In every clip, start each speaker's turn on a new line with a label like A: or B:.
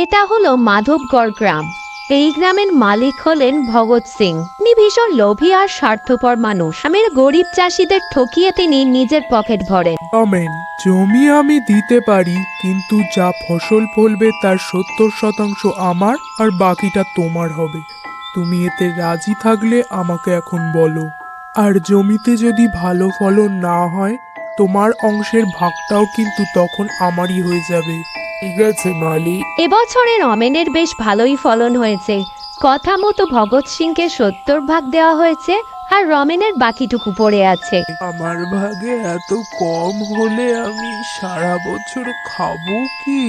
A: এটা হলো মাধবগড় গ্রাম। এই গ্রামের মালিক হলেন ভগৎ সিং। তিনি ভীষণ লোভী আর স্বার্থপর মানুষ। গ্রামের গরিব চাষিদের ঠকিয়ে তিনি নিজের পকেট ভরেন।
B: কমেন, জমি আমি দিতে পারি, কিন্তু যা ফসল ফলবে তার 70% আমার আর বাকিটা তোমার হবে। তুমি এতে রাজি থাকলে আমাকে এখন বলো। আর জমিতে যদি ভালো ফলন না হয়, তোমার অংশের ভাগটাও কিন্তু তখন আমারই হয়ে যাবে। ঠিক আছে মালিক?
A: এবছরে রমেনের বেশ ভালোই ফলন হয়েছে। কথা মতো ভগৎ সিংকে 70 ভাগ দেওয়া হয়েছে, আর রমেনের বাকিটুকু পড়ে আছে।
B: আমার ভাগে এত কম হলে আমি সারা বছর খাবো কি?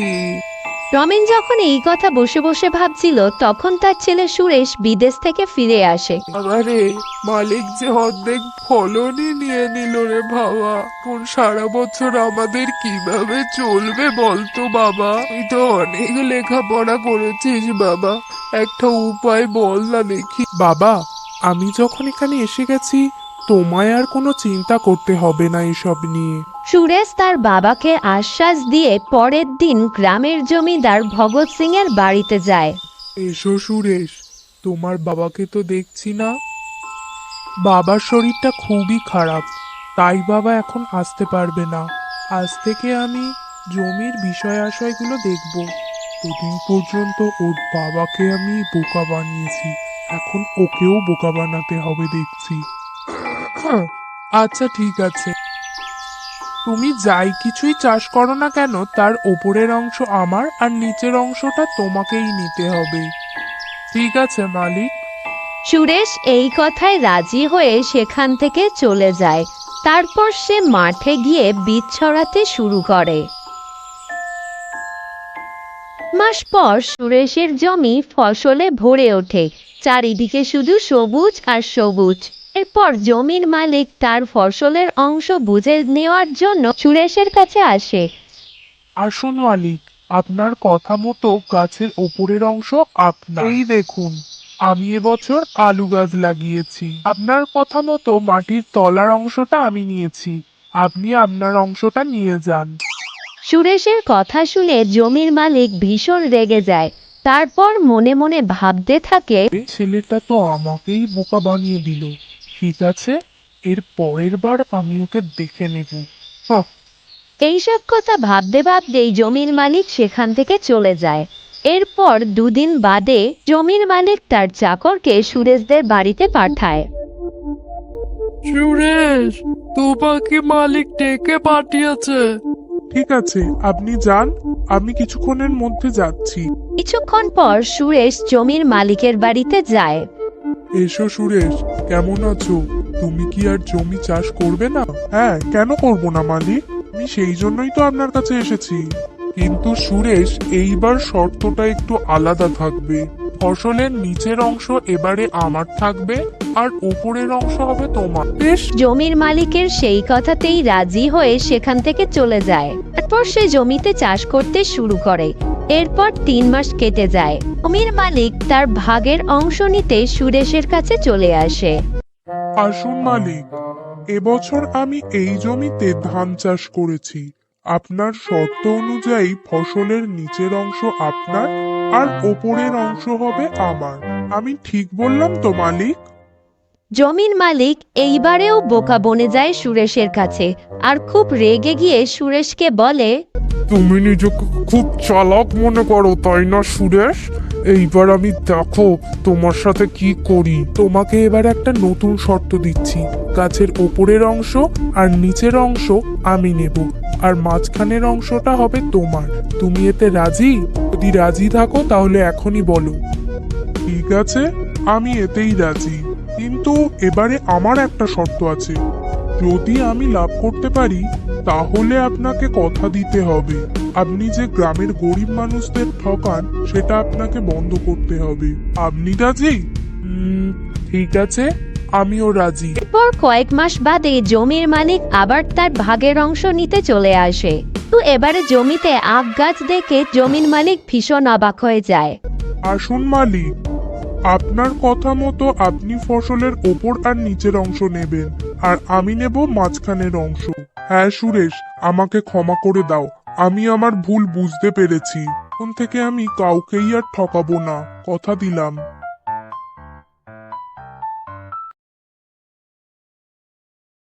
A: রমেন যখন এই কথা বসে বসে ভাবছিল, তখন তার ছেলে সুরেশ বিদেশ থেকে ফিরে আসে।
B: আরে মালিক যে অর্ধেক ফলনই নিয়ে নিল রে বাবা। কোন সারা বছর আমাদের কিভাবে চলবে বলতো বাবা? তুই তো অনেক লেখাপড়া করেছিস বাবা, একটা উপায় বল না দেখি। বাবা, আমি যখন এখানে এসে গেছি, তোমায় আর কোনো চিন্তা করতে হবে না এসব নিয়ে।
A: সুরেশ তার বাবাকে আশ্বাস দিয়ে পরের দিন গ্রামের জমিদার ভগৎ সিং এর বাড়িতে যায়।
B: এসো সুরেশ, তোমার বাবাকে তো দেখছি না। বাবার শরীরটা খুবই খারাপ, তাই বাবা এখন আসতে পারবে না। আজ থেকে আমি জমির বিষয় আশয়গুলো দেখব। দুদিন পর্যন্ত ওর বাবাকে আমি বোকা বানিয়েছি, এখন ওকেও বোকা বানাতে হবে দেখছি। আচ্ছা ঠিক আছে, তুমি যাই কিছুই চাষ করো না কেন, তার ওপরের অংশ আমার আর নিচের অংশটা তোমাকেই নিতে হবে। ঠিক আছে মালিক?
A: সুরেশ এই কথায় রাজি হয়ে সেখান থেকে চলে যায়। তারপর সে মাঠে গিয়ে বীজ ছড়াতে শুরু করে। মাস পর সুরেশের জমি ফসলে ভরে ওঠে। চারিদিকে শুধু সবুজ আর সবুজ। এরপর জমির মালিক তার ফসলের অংশ বুঝে নেওয়ার জন্য সুরেশের কাছে আসে।
B: আসুন মালিক, আপনার কথা মতো গাছের ওপরের অংশ আপনার। এই দেখুন, আমি এবছর আলু গাছ লাগিয়েছি। আপনার কথা মতো মাটির তলার অংশটা আমি নিয়েছি। আপনি আপনার অংশটা নিয়ে যান।
A: সুরেশের কথা শুনে জমির মালিক ভীষণ রেগে যায়। তারপর মনে মনে ভাবতে থাকে,
B: এই ছেলেটা তো আমাকেই বোকা বানিয়ে দিল। ঠিক আছে, এর পরের বার আমি ওকে দেখে নেব। হাহ।
A: এইসব কথা ভাবতে ভাবতেই জমির মালিক সেখান থেকে চলে যায়। এরপর দুদিন বাদে জমির মালিক তার চাকরকে সুরেশদের বাড়িতে পাঠায়।
B: সুরেশ, তোমাকে মালিক ডেকে পাঠিয়েছে। ঠিক আছে, আপনি যান, আমি কিছুক্ষণের মধ্যে যাচ্ছি।
A: কিছুক্ষণ পর সুরেশ জমির মালিকের বাড়িতে যায়।
B: এসো সুরেশ, কেমন আছো? তুমি কি আর জমি চাষ করবে না? হ্যাঁ, কেন করব না মালিক? আমি সেই জন্যই তো আপনার কাছে এসেছি। কিন্তু সুরেশ, এইবার শর্তটা একটু আলাদা থাকবে। ফসলের নিচের অংশ এবারে আমার থাকবে, আর উপরের অংশ হবে তোমার। বেশ?
A: জমির মালিকের সেই কথাতেই রাজি হয়ে সেখান থেকে চলে যায়। তারপর সে জমিতে চাষ করতে শুরু করে। এরপর 3 মাস কেটে যায়। জমির মালিক তার ভাগের অংশ নিতে সুরেশের কাছে চলে আসে।
B: আসুন মালিক, এবছর আমি এই জমিতে ধান চাষ করেছি। আপনার শর্ত অনুযায়ী ফসলের নিচের অংশ আপনার আর ওপরের অংশ হবে আমার। আমি ঠিক বললাম তো মালিক?
A: জমির মালিক এইবারেও বোকা বনে যায় সুরেশের কাছে, আর খুব রেগে গিয়ে সুরেশকে বলে,
B: তুমি নিজেকে খুব চালাক মনে করো তাই না সুরেশ? এইবার আমি দেখো তোমার সাথে কি করি। তোমাকে এবার একটা নতুন শর্ত দিচ্ছি। গাছের ওপরের অংশ আর নিচের অংশ আমি নেব, আর মাঝখানের অংশটা হবে তোমার। তুমি এতে রাজি? যদি রাজি থাকো তাহলে এখনই বলো। ঠিক আছে, আমি এতেই রাজি, কিন্তু এবারে আমার একটা শর্ত আছে। যদি আমি লাভ করতে পারি, তাহলে আপনাকে কথা দিতে হবে। আপনি যে গ্রামের গরিব মানুষদের ঠকান, সেটা আপনাকে বন্ধ করতে হবে। আপনি রাজি? ঠিক আছে, আমিও রাজি।
A: এরপর কয়েক মাস বাদে জমির মালিক আবার তার ভাগের অংশ নিতে চলে আসে। তো এবারে জমিতে আখ গাছ দেখে জমির মালিক ভীষণ অবাক হয়ে যায়।
B: আসুন মালিক, আপনার কথা মতো আপনি ফসলের ওপর আর নিচের অংশ নেবেন, আর আমি নেব মাঝখানের অংশ। হ্যাঁ সুরেশ, আমাকে ক্ষমা করে দাও, আমি আমার ভুল বুঝতে পেরেছি। এখন থেকে আমি কাউকেই আর ঠকাবো না, কথা দিলাম।